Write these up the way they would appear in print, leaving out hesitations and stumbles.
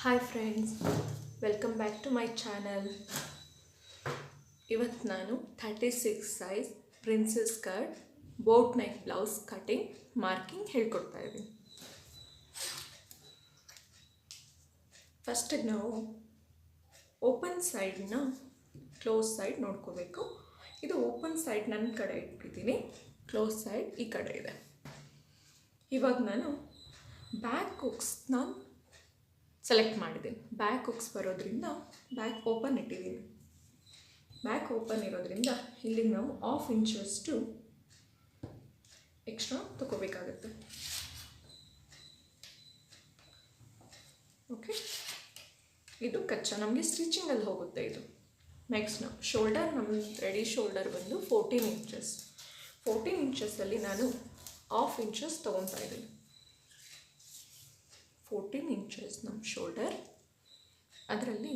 Hi friends, welcome back to my channel. ಇವತ್ತು ನಾನು 36 size princess cut boat neck blouse cutting marking ಹೇಳ್ಕೊಡ್ತಾ ಇದ್ದೀನಿ. ಫಸ್ಟಿಗೆ ನಾವು ಓಪನ್ ಸೈಡ್ನ ಕ್ಲೋಸ್ ಸೈಡ್ ನೋಡ್ಕೋಬೇಕು. ಇದು ಓಪನ್ ಸೈಡ್ ನನ್ನ ಕಡೆ ಇಟ್ಬಿಟ್ಟಿದ್ದೀನಿ, ಕ್ಲೋಸ್ ಸೈಡ್ ಈ ಕಡೆ ಇದೆ. ಇವಾಗ ನಾನು ಬ್ಯಾಕ್ ಹುಕ್ಸ್ನ ಸೆಲೆಕ್ಟ್ ಮಾಡಿದ್ದೀನಿ. ಬ್ಯಾಕ್ ಹುಕ್ಸ್ ಬರೋದ್ರಿಂದ ಬ್ಯಾಕ್ ಓಪನ್ ಇಟ್ಟಿದ್ದೀನಿ. ಬ್ಯಾಕ್ ಓಪನ್ ಇರೋದ್ರಿಂದ ಇಲ್ಲಿಗೆ ನಾವು 1/2 ಇಂಚಷ್ಟು ಎಕ್ಸ್ಟ್ರಾ ತಗೋಬೇಕಾಗುತ್ತೆ. ಓಕೆ, ಇದು ಕಚ್ಚಾ ನಮಗೆ ಸ್ಟಿಚಿಂಗಲ್ಲಿ ಹೋಗುತ್ತೆ ಇದು. ನೆಕ್ಸ್ಟ್ ನಾವು ಶೋಲ್ಡರ್, ನಮ್ಮ ರೆಡಿ ಶೋಲ್ಡರ್ ಬಂದು 14 ಇಂಚಸ್. 14 ಇಂಚಸ್ಸಲ್ಲಿ ನಾನು 1/2 ಇಂಚಸ್ ತೊಗೊತಾ ಇದ್ದೀನಿ. 14 ಇಂಚಸ್ ನಮ್ಮ ಶೋಲ್ಡರ್, ಅದರಲ್ಲಿ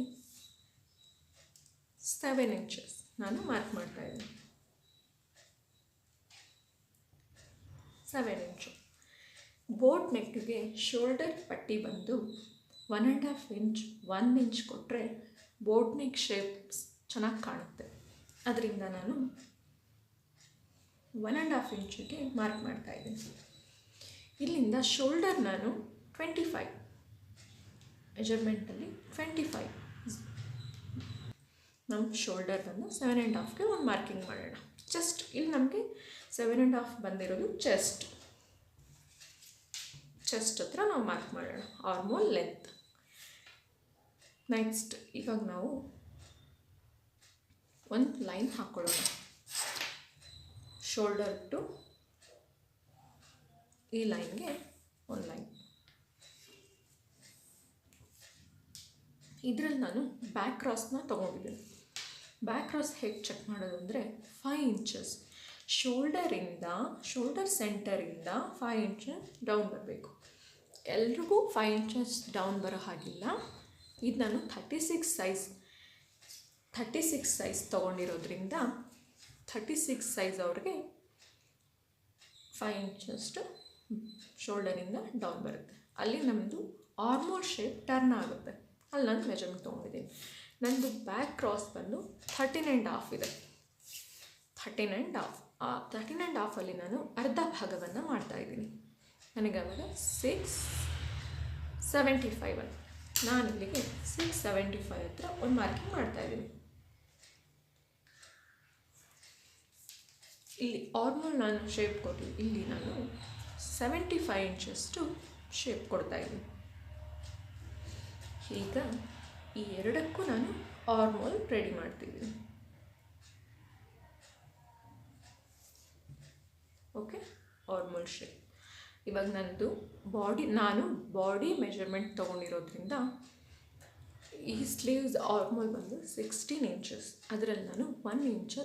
7 ಇಂಚಸ್ ನಾನು ಮಾರ್ಕ್ ಮಾಡ್ತಾ ಇದ್ದೀನಿ. 7 ಇಂಚು. ಬೋಟ್ ನೆಕ್ಗೆ ಶೋಲ್ಡರ್ ಪಟ್ಟಿ ಬಂದು 1.5 ಇಂಚ್ 1 ಇಂಚ್ ಕೊಟ್ಟರೆ ಬೋಟ್ ನೆಕ್ ಶೇಪ್ಸ್ ಚೆನ್ನಾಗಿ ಕಾಣುತ್ತೆ. ಅದರಿಂದ ನಾನು 1.5 ಇಂಚಿಗೆ ಮಾರ್ಕ್ ಮಾಡ್ತಾ ಇದ್ದೀನಿ. ಇಲ್ಲಿಂದ ಶೋಲ್ಡರ್ ನಾನು 25 ಮೆಜರ್ಮೆಂಟಲ್ಲಿ 25 ನಮ್ಮ ಶೋಲ್ಡರ್ ಬಂದು 7.5ಗೆ ಒಂದು ಮಾರ್ಕಿಂಗ್ ಮಾಡೋಣ. ಚೆಸ್ಟ್, ಇಲ್ಲಿ ನಮಗೆ 7.5 ಬಂದಿರೋದು ಚೆಸ್ಟ್ ಹತ್ರ ನಾವು ಮಾರ್ಕ್ ಮಾಡೋಣ. Armhole length. ನೆಕ್ಸ್ಟ್ ಇವಾಗ ನಾವು ಒಂದು ಲೈನ್ ಹಾಕ್ಕೊಳ್ಳೋಣ. ಶೋಲ್ಡರ್ ಟು ಈ ಲೈನ್ಗೆ ಒಂದು ಲೈನ್. ಇದರಲ್ಲಿ ನಾನು ಬ್ಯಾಕ್ ಕ್ರಾಸ್ನ ತೊಗೊಂಡಿದ್ದೀನಿ. ಬ್ಯಾಕ್ ಕ್ರಾಸ್ ಹೇಗೆ ಚೆಕ್ ಮಾಡೋದು ಅಂದರೆ 5 ಇಂಚಸ್ ಶೋಲ್ಡರ್ ಸೆಂಟರಿಂದ 5 ಇಂಚಸ್ ಡೌನ್ ಬರಬೇಕು. ಎಲ್ರಿಗೂ 5 ಇಂಚಸ್ ಡೌನ್ ಬರೋ ಹಾಗಿಲ್ಲ. ಇದು ನಾನು 36 ಸೈಜ್ ತೊಗೊಂಡಿರೋದ್ರಿಂದ 36 ಸೈಜ್ ಅವ್ರಿಗೆ 5 ಇಂಚಷ್ಟು ಶೋಲ್ಡರಿಂದ ಡೌನ್ ಬರುತ್ತೆ. ಅಲ್ಲಿ ನಮ್ಮದು ಆರ್ಮೋಲ್ ಶೇಪ್ ಟರ್ನ್ ಆಗುತ್ತೆ. ಅಲ್ಲಿ ನಾನು ಮೆಜರ್ಮೆಂಟ್ ತೊಗೊಂಡಿದ್ದೀನಿ. ನನ್ನದು ಬ್ಯಾಕ್ ಕ್ರಾಸ್ ಬಂದು 13.5 ಇದೆ. 13.5 ನಾನು ಅರ್ಧ ಭಾಗವನ್ನು ಮಾಡ್ತಾಯಿದ್ದೀನಿ. ನನಗೆ ಅವಾಗ 675 ನಾನು ಇಲ್ಲಿಗೆ 675 ಹತ್ರ ಒಂದು ಮಾರ್ಕಿಂಗ್ ಮಾಡ್ತಾಯಿದ್ದೀನಿ. ಇಲ್ಲಿ ಆರ್ಮೋಲ್ ನಾನು ಶೇಪ್ ಕೊಟ್ಟು ಇಲ್ಲಿ ನಾನು 75 ಇಂಚಷ್ಟು ಶೇಪ್ ಕೊಡ್ತಾಯಿದ್ದೀನಿ. ಈಗ ಈ ಎರಡಕ್ಕೂ ನಾನು ಆರ್ಮೋಲ್ ರೆಡಿ ಮಾಡ್ತಿದ್ದೀನಿ. Okay, armhole shape. ಇವಾಗ ನನ್ನದು ನಾನು ಬಾಡಿ ಮೆಜರ್ಮೆಂಟ್ ತೊಗೊಂಡಿರೋದ್ರಿಂದ ಈ ಸ್ಲೀವ್ಸ್ ಆರ್ಮೋಲ್ ಬಂದು 16 ಇಂಚಸ್. ಅದರಲ್ಲಿ ನಾನು 1 ಇಂಚ್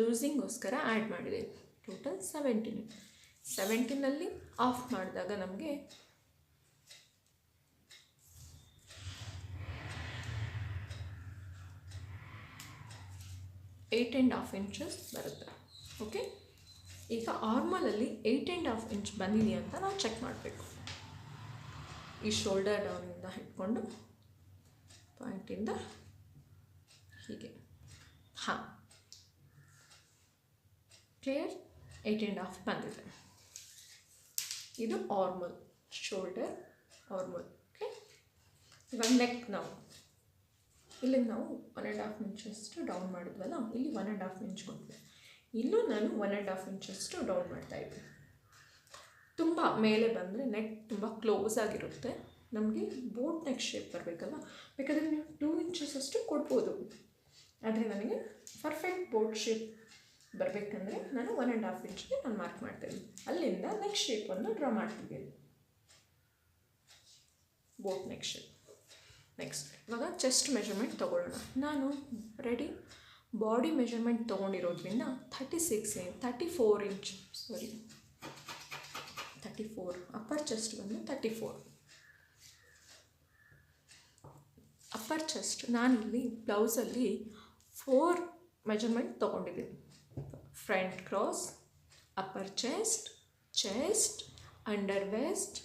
ಲೂಸಿಂಗೋಸ್ಕರ ಆ್ಯಡ್ ಮಾಡಿದೆ. ಟೋಟಲ್ 17. 17ನಲ್ಲಿ ಆಫ್ ಮಾಡಿದಾಗ ನಮಗೆ 8.5 ಇಂಚಸ್ ಬರುತ್ತೆ. ಓಕೆ, ಈಗ ಆರ್ಮಲಲ್ಲಿ 8.5 ಇಂಚ್ ಬಂದಿದೆಯಾ ಅಂತ ನಾವು ಚೆಕ್ ಮಾಡಬೇಕು. ಈ ಶೋಲ್ಡರ್ ಡೌನಿಂದ ಇಟ್ಕೊಂಡು ಪಾಯಿಂಟಿಂದ ಹೀಗೆ. ಹಾಂ, ಕ್ಲಿಯರ್. 8.5 ಬಂದಿದೆ. ಇದು ಆರ್ಮಲ್, ಶೋಲ್ಡರ್ ಆರ್ಮಲ್. ಓಕೆ, ಇವಾಗ ನೆಕ್ ಇಲ್ಲಿಗೆ ನಾವು 1.5 ಇಂಚಷ್ಟು ಡೌನ್ ಮಾಡಿದ್ವಲ್ಲ, ಇಲ್ಲಿ 1.5 ಇಂಚ್ ಕೊಟ್ಟಿದೆ. ಇಲ್ಲೂ ನಾನು 1.5 ಇಂಚಷ್ಟು ಡೌನ್ ಮಾಡ್ತಾಯಿದ್ದೆ. ತುಂಬ ಮೇಲೆ ಬಂದರೆ ನೆಕ್ ತುಂಬ ಕ್ಲೋಸ್ ಆಗಿರುತ್ತೆ. ನಮಗೆ ಬೋಟ್ ನೆಕ್ ಶೇಪ್ ಬರಬೇಕಲ್ಲ, ಬೇಕಾದರೆ ನೀವು 2 ಇಂಚಸಷ್ಟು ಕೊಡ್ಬೋದು. ಆದರೆ ನನಗೆ ಪರ್ಫೆಕ್ಟ್ ಬೋಟ್ ಶೇಪ್ ಬರಬೇಕಂದ್ರೆ ನಾನು 1.5 ಇಂಚ್ಗೆ ನಾನು ಮಾರ್ಕ್ ಮಾಡ್ತಾಯಿದ್ದೀನಿ. ಅಲ್ಲಿಂದ ನೆಕ್ ಶೇಪನ್ನು ಡ್ರಾ ಮಾಡ್ತಿದ್ದೀನಿ, ಬೋಟ್ ನೆಕ್ ಶೇಪ್. ನೆಕ್ಸ್ಟ್ ಇವಾಗ ಚೆಸ್ಟ್ ಮೆಜರ್ಮೆಂಟ್ ತೊಗೊಳ್ಳೋಣ. ನಾನು ರೆಡಿ ಬಾಡಿ ಮೆಜರ್ಮೆಂಟ್ ತೊಗೊಂಡಿರೋದ್ರಿಂದ 34 ಅಪ್ಪರ್ ಚೆಸ್ಟ್ ಬಂದು 34. ಅಪ್ಪರ್ ಚೆಸ್ಟ್ ನಾನಿಲ್ಲಿ ಬ್ಲೌಸಲ್ಲಿ 4 ಮೆಜರ್ಮೆಂಟ್ ತೊಗೊಂಡಿದ್ದೀನಿ. Front cross, upper chest, under waist.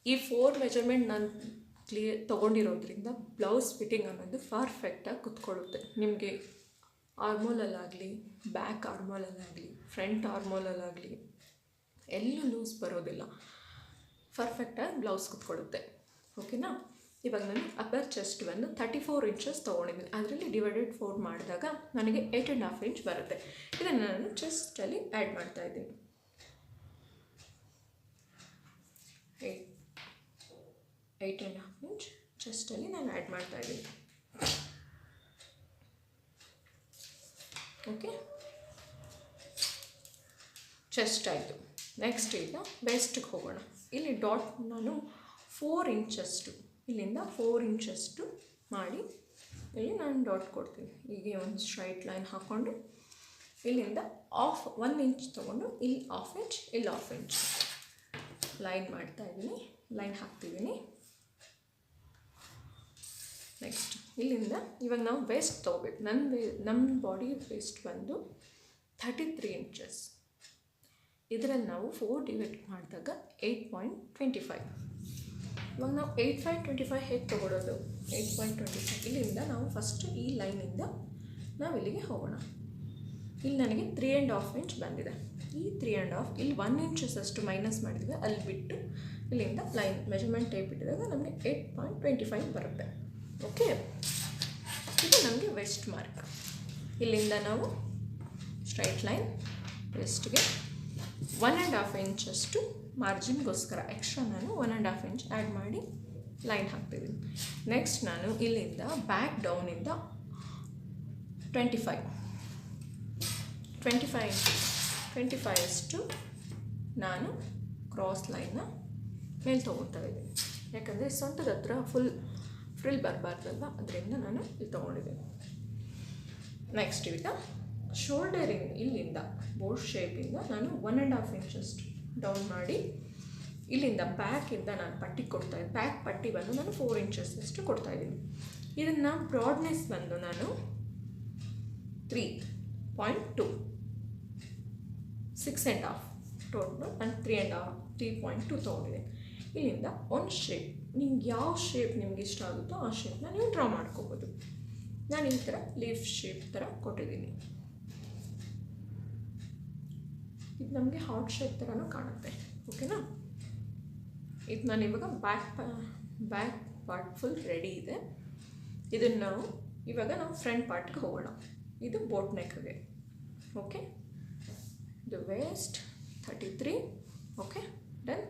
ಈ 4 ಮೆಜರ್ಮೆಂಟ್ ನಾನು ತೊಗೊಂಡಿರೋದ್ರಿಂದ ಬ್ಲೌಸ್ ಫಿಟ್ಟಿಂಗ್ ಅನ್ನೋದು ಪರ್ಫೆಕ್ಟಾಗಿ ಕುತ್ಕೊಳ್ಳುತ್ತೆ. ನಿಮಗೆ ಆರ್ಮೋಲಲ್ಲಾಗಲಿ, ಬ್ಯಾಕ್ ಆರ್ಮೋಲಲ್ಲಾಗಲಿ, ಫ್ರಂಟ್ ಆರ್ಮೋಲಲ್ಲಾಗಲಿ ಎಲ್ಲೂ ಲೂಸ್ ಬರೋದಿಲ್ಲ. ಪರ್ಫೆಕ್ಟಾಗಿ ಬ್ಲೌಸ್ ಕುತ್ಕೊಳ್ಳುತ್ತೆ. ಓಕೆನಾ? ಇವಾಗ ನಾನು ಅಪ್ಪರ್ ಚೆಸ್ಟ್ ಬಂದು 34 ಇಂಚಸ್ ತೊಗೊಂಡಿದ್ದೀನಿ. ಅದರಲ್ಲಿ ಡಿವೈಡೆಡ್ 4 ಮಾಡಿದಾಗ ನನಗೆ 8.5 ಇಂಚ್ ಬರುತ್ತೆ. ಇದನ್ನು ನಾನು ಚೆಸ್ಟಲ್ಲಿ ಆ್ಯಡ್ ಮಾಡ್ತಾಯಿದ್ದೀನಿ. 8.5 ಇಂಚ್ ಚೆಸ್ಟಲ್ಲಿ ನಾನು ಆ್ಯಡ್ ಮಾಡ್ತಾಯಿದ್ದೀನಿ. ಓಕೆ, ಚೆಸ್ಟ್ ಆಯಿತು. ನೆಕ್ಸ್ಟ್ ಈಗ ವೆಸ್ಟ್ಗೆ ಹೋಗೋಣ. ಇಲ್ಲಿ ಡಾಟ್ ನಾನು 4 ಇಂಚಷ್ಟು ಇಲ್ಲಿಂದ 4 ಇಂಚಷ್ಟು ಮಾಡಿ ಇಲ್ಲಿ ನಾನು ಡಾಟ್ ಕೊಡ್ತೀನಿ. ಹೀಗೆ ಒಂದು ಸ್ಟ್ರೈಟ್ ಲೈನ್ ಹಾಕ್ಕೊಂಡು ಇಲ್ಲಿಂದ 1 ಇಂಚ್ ತೊಗೊಂಡು ಇಲ್ಲಿ 1/2 ಇಂಚ್, ಇಲ್ಲಿ 1/2 ಇಂಚ್ ಲೈನ್ ಮಾಡ್ತಾಯಿದ್ದೀನಿ, ಲೈನ್ ಹಾಕ್ತಿದ್ದೀನಿ. ನೆಕ್ಸ್ಟ್ ಇಲ್ಲಿಂದ ಇವಾಗ ನಾವು ವೇಸ್ಟ್ ತೊಗೋಬೇಕು. ನಮ್ಮ ಬಾಡಿ ವೇಸ್ಟ್ ಬಂದು 33 ಇಂಚಸ್. ಇದರಲ್ಲಿ ನಾವು 4 ಡಿವೈಡ್ ಮಾಡಿದಾಗ 8.25. ಇವಾಗ ನಾವು 8.25 ಹೇಗೆ ತೊಗೊಳೋದು? 8.25 ಇಲ್ಲಿಂದ ನಾವು ಫಸ್ಟ್ ಈ ಲೈನಿಂದ ನಾವು ಇಲ್ಲಿಗೆ ಹೋಗೋಣ. ಇಲ್ಲಿ ನನಗೆ 3.5 ಇಂಚ್ ಬಂದಿದೆ. ಈ 3.5 ಇಲ್ಲಿ 1 ಇಂಚಸ್ಸಷ್ಟು ಮೈನಸ್ ಮಾಡಿದರೆ ಅಲ್ಲಿ ಬಿಟ್ಟು ಇಲ್ಲಿಂದ ಲೈನ್ ಮೆಜರ್ಮೆಂಟ್ ಟೇಪ್ ಇಟ್ಟಿದಾಗ ನಮಗೆ 8.25 ಬರುತ್ತೆ. ಓಕೆ, ಇದು ನಮಗೆ ವೆಸ್ಟ್ ಮಾರ್ಕ್. ಇಲ್ಲಿಂದ ನಾವು ಸ್ಟ್ರೈಟ್ ಲೈನ್ ವೆಸ್ಟ್ಗೆ 1.5 ಇಂಚಷ್ಟು ಮಾರ್ಜಿನ್ಗೋಸ್ಕರ ಎಕ್ಸ್ಟ್ರಾ ನಾನು 1.5 ಇಂಚ್ ಆ್ಯಡ್ ಮಾಡಿ ಲೈನ್ ಹಾಕ್ತಿದ್ದೀನಿ. ನೆಕ್ಸ್ಟ್ ನಾನು ಇಲ್ಲಿಂದ ಬ್ಯಾಕ್ ಡೌನಿಂದ 25 ಅಷ್ಟು ನಾನು ಕ್ರಾಸ್ ಲೈನ್ನ ಮೇಲೆ ತೊಗೊಳ್ತಾ ಇದ್ದೀನಿ. ಯಾಕಂದರೆ ಸೊಂಟದ ಹತ್ರ ಫ್ರಿಲ್ ಬರಬಾರ್ದಲ್ವ, ಅದರಿಂದ ನಾನು ಇಲ್ಲಿ ತೊಗೊಂಡಿದ್ದೀನಿ. ನೆಕ್ಸ್ಟ್ ಈಗ ಶೋಲ್ಡರಿಂಗ್ ಇಲ್ಲಿಂದ ಬೋಟ್ ಶೇಪಿಂದ ನಾನು 1.5 ಇಂಚಷ್ಟು ಡೌನ್ ಮಾಡಿ ಇಲ್ಲಿಂದ ಬ್ಯಾಕಿಂದ ನಾನು ಪಟ್ಟಿ ಕೊಡ್ತಾಯಿದ್ದೀನಿ. ಬ್ಯಾಕ್ ಪಟ್ಟಿ ಬಂದು ನಾನು 4 ಇಂಚಸ್ಸಷ್ಟು ಕೊಡ್ತಾಯಿದ್ದೀನಿ. ಇದನ್ನು ಬ್ರಾಡ್ನೆಸ್ ಬಂದು ನಾನು 3.2 6.5 ಟೋಟಲ್ ನಾನು 3.2 ತೊಗೊಂಡಿದ್ದೀನಿ. ಇಲ್ಲಿಂದ ಒಂದು ಶೇಪ್, ನಿಮ್ಗೆ ಯಾವ ಶೇಪ್ ನಿಮ್ಗೆ ಇಷ್ಟ ಆಗುತ್ತೋ ಆ ಶೇಪ್ನ ನೀವು ಡ್ರಾ ಮಾಡ್ಕೋಬೋದು. ನಾನು ಈ ಥರ ಲೀಫ್ ಶೇಪ್ ಥರ ಕೊಟ್ಟಿದ್ದೀನಿ. ಇದು ನಮಗೆ ಹಾರ್ಟ್ ಶೇಪ್ ಥರನೂ ಕಾಣುತ್ತೆ. ಓಕೆನಾ? ಇದು ನಾನು ಇವಾಗ ಬ್ಯಾಕ್ ಪಾರ್ಟ್ ಫುಲ್ ರೆಡಿ ಇದೆ. ಇದನ್ನು ಇವಾಗ ನಾವು ಫ್ರಂಟ್ ಪಾರ್ಟ್ಗೆ ಹೋಗೋಣ. ಇದು ಬೋಟ್ ನೆಕ್ಗೆ. ಓಕೆ, ಇದು ವೇಸ್ಟ್ 33. Okay, done.